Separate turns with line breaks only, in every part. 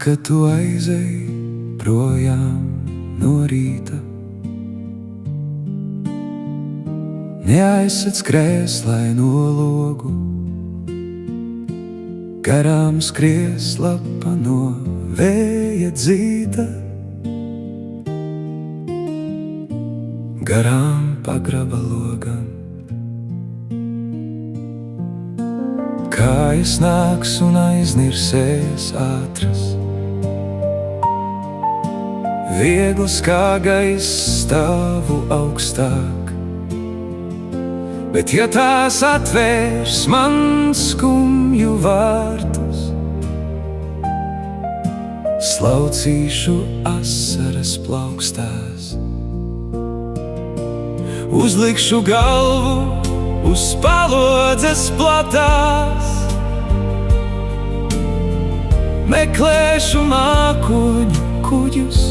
kad tu aizej projām no rīta. Neaizsec krēslaino logu, garām skries lapa no vēja dzīta, garām pagraba logam. Kājas nāks un aiznirsēs ātras, vieglas kā gaiss stāvu augstāk, bet ja tās atvērs man skumju vārtus, slaucīšu asaras plaukstās. Uzlikšu galvu uz palodzes platās, meklēšu mākoņu kuģus,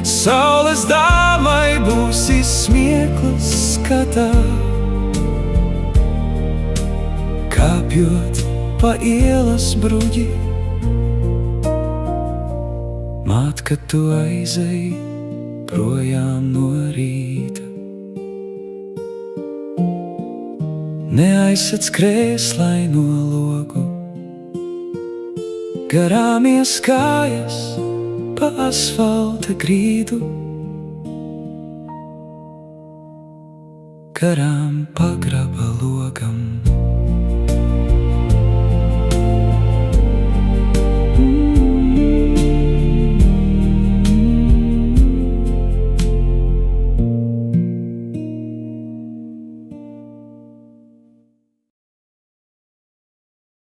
saules dāmai būs smieklas skatā, kāpjot pa ielas bruģi. Māt, kad tu aizej projām no rīta, neaizsec krēslaino logu, garām ies kājas pa asfalta grīdu, garām pagraba logam.